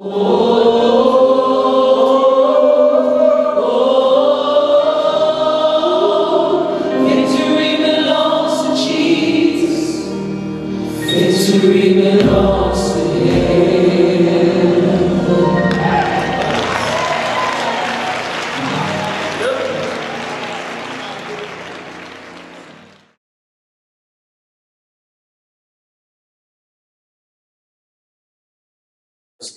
Victory belongs to Jesus. Victory belongs to Him.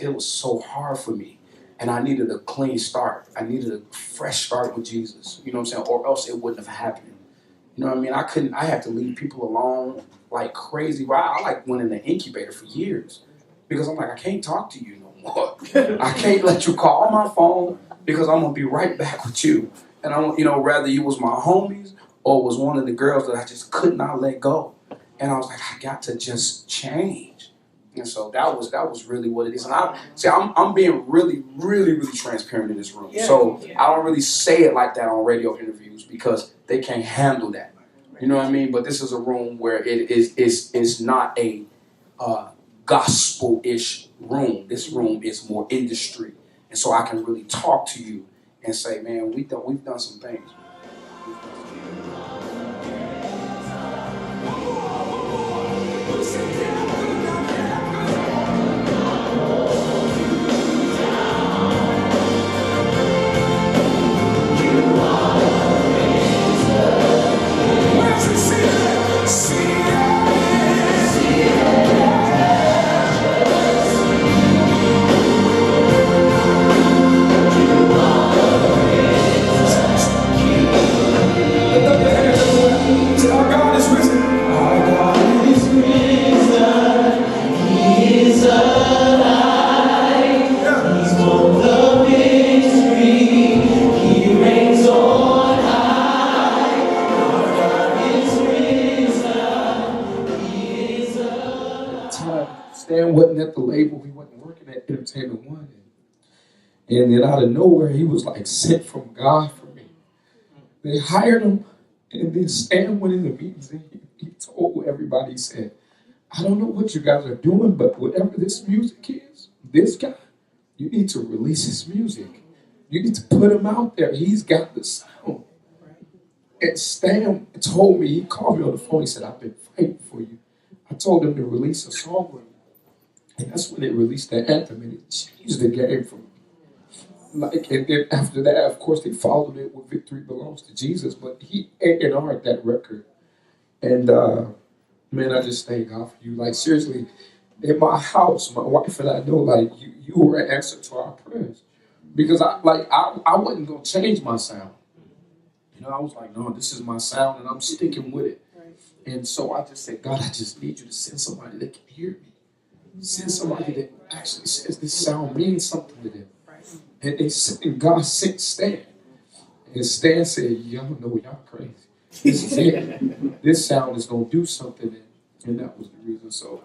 It was so hard for me, and I needed a clean start. I needed a fresh start with Jesus. You know what I'm saying? Or else it wouldn't have happened. You know what I mean? I had to leave people alone like crazy. I like went in the incubator for years because I'm like, I can't talk to you no more. I can't let you call my phone because I'm gonna be right back with you. And I want, rather you was my homies or was one of the girls that I just could not let go. And I was like, I got to just change. And so that was really what it is. And I'm being really, really, really transparent in this room. Yeah, so yeah. I don't really say it like that on radio interviews because they can't handle that. You know what I mean? But this is a room where it's not a gospel-ish room. This room is more industry. And so I can really talk to you and say, man, we've done some things. Stan wasn't at the label. He wasn't working at Entertainment One. And then out of nowhere, he was like sent from God for me. They hired him, and then Stan went in the meetings and he told everybody, he said, I don't know what you guys are doing, but whatever this music is, this guy, you need to release his music. You need to put him out there. He's got the sound. And Stan told me, he called me on the phone, he said, I've been fighting for you. I told him to release a song with me. And that's when they released that anthem, and it changed the game for me. And then after that, of course, they followed it with Victory Belongs to Jesus, but he A&R'd that record. And man, I just thank God for you. Like, seriously, in my house, my wife and I know, like, you were an answer to our prayers. Because I wasn't going to change my sound. I was like, no, this is my sound, and I'm sticking with it. Right. And so I just said, God, I just need you to send somebody that can hear me. Send somebody that actually says this sound means something to them. Right. And God sent Stan. And Stan said, y'all know y'all crazy. This is it. This sound is going to do something. And that was the reason. So.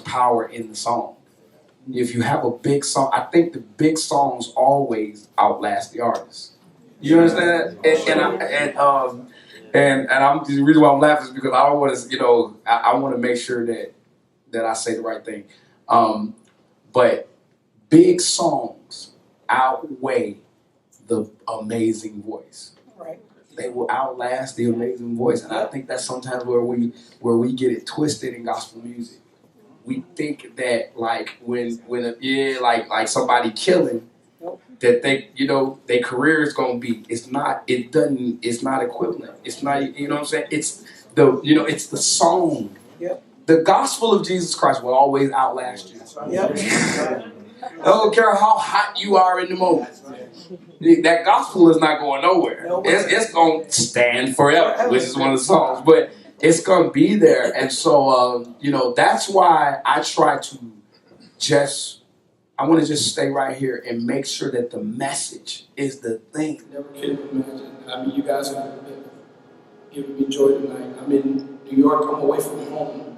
Power in the song. If you have a big song, I think the big songs always outlast the artist. You understand? And I'm the reason why I'm laughing is because I don't want to, I want to make sure that I say the right thing. But big songs outweigh the amazing voice. Right. They will outlast the amazing voice, and I think that's sometimes where we get it twisted in gospel music. We think that like when somebody killing, that their career is gonna be. It's not equivalent. It's not, you know what I'm saying? It's the song. Yep. The gospel of Jesus Christ will always outlast you. Yep. I don't care how hot you are in the moment. That gospel is not going nowhere. It's going to stand forever, which is one of the songs. But it's going to be there. And so, that's why I try to I want to just stay right here and make sure that the message is the thing. Never could have imagined. I mean, you guys have given me joy tonight. I'm in New York. I'm away from home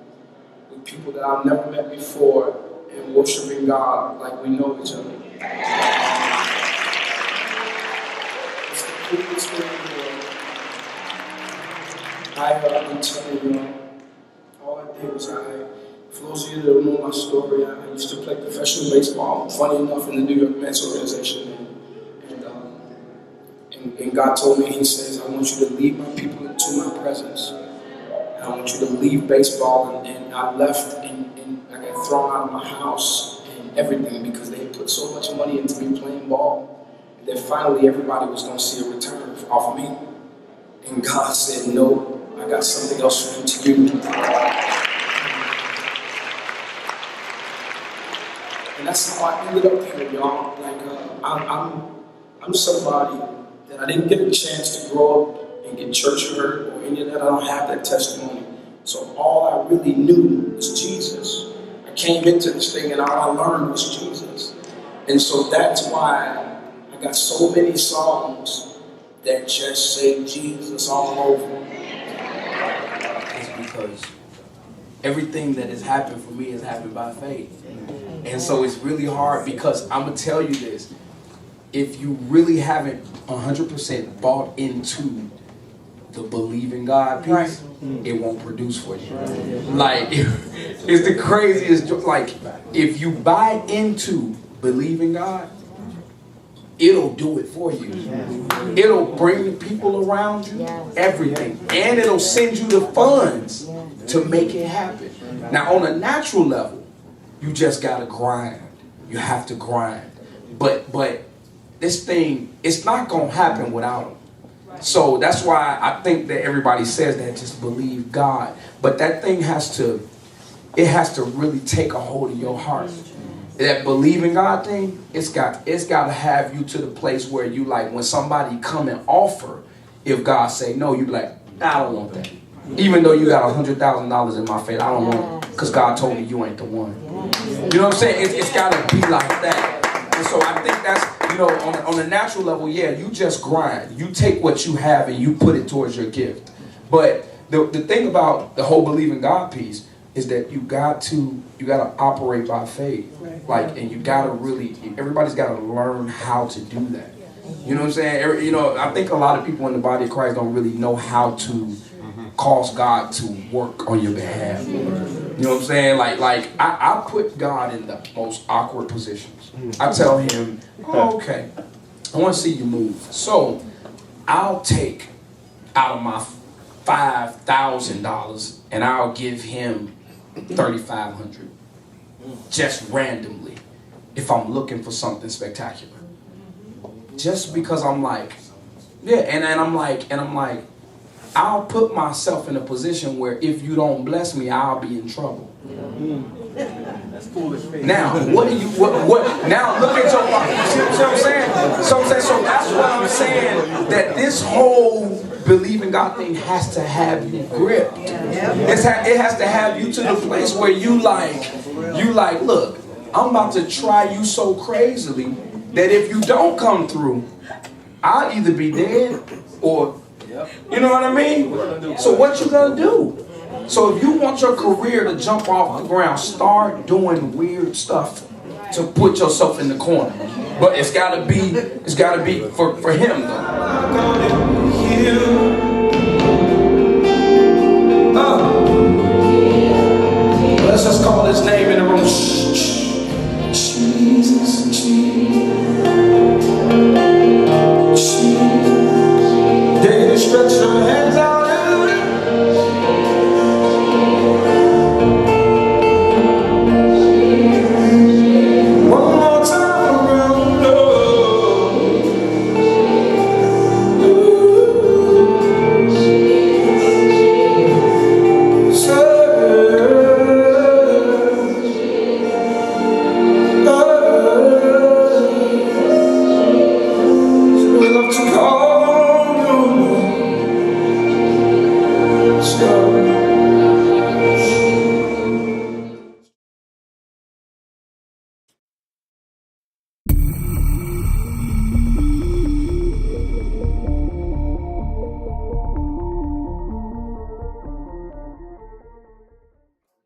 with people that I've never met before and worshiping God like we know each other. It's the coolest thing in the world. I'm telling you, all I did was for those of you that don't know my story, I used to play professional baseball, funny enough, in the New York Mets organization. And God told me, he says, I want you to lead my people into my presence. And I want you to leave baseball. And I left and I got thrown out of my house and everything because they put so much money into me playing ball that finally everybody was going to see a return off of me. And God said, no, I got something else for you to do. And that's how I ended up here, y'all. I'm somebody that I didn't get a chance to grow up and get church hurt or any of that. I don't have that testimony. So all I really knew was Jesus. I came into this thing and all I learned was Jesus. And so that's why I got so many songs that just say Jesus all over. It's because everything that has happened for me has happened by faith. And so it's really hard because I'm going to tell you this. If you really haven't 100% bought into the believe in God piece, it won't produce for you. Like, it's the craziest. Like, if you buy into believe in God, it'll do it for you. It'll bring people around you, everything. And it'll send you the funds to make it happen. Now, on a natural level, you just gotta grind. You have to grind. But this thing, it's not gonna happen without him. So that's why I think that everybody says that just believe God. But that thing has to really take a hold of your heart. That believe in God thing, it's got to have you to the place where you like when somebody come and offer, if God say no, you be like, I don't want that. Even though you got $100,000 in my face, I don't want it because God told me you ain't the one. You know what I'm saying? It's got to be like that. And so I think that's, on a natural level, yeah, you just grind. You take what you have and you put it towards your gift. But the thing about the whole believe in God piece is that you got to operate by faith. Like, and you got to really, everybody's got to learn how to do that. You know what I'm saying? I think a lot of people in the body of Christ don't really know how to cause God to work on your behalf. You know what I'm saying? Like I put God in the most awkward positions. I tell him, oh, okay, I want to see you move. So I'll take out of my $5,000 and I'll give him $3,500 just randomly if I'm looking for something spectacular. Just because I'm like, yeah, and I'm like, I'll put myself in a position where if you don't bless me, I'll be in trouble. That's foolish faith. Now, what now look at your life. See what I'm saying? So that's what I'm saying, that this whole believe in God thing has to have you gripped. It has to have you to the place where you like, look, I'm about to try you so crazily that if you don't come through, I'll either be dead or, you know what I mean? So what you gonna do? So if you want your career to jump off the ground, start doing weird stuff to put yourself in the corner. But it's gotta be for him though. Let's just call his name in the room. Jesus, Jesus.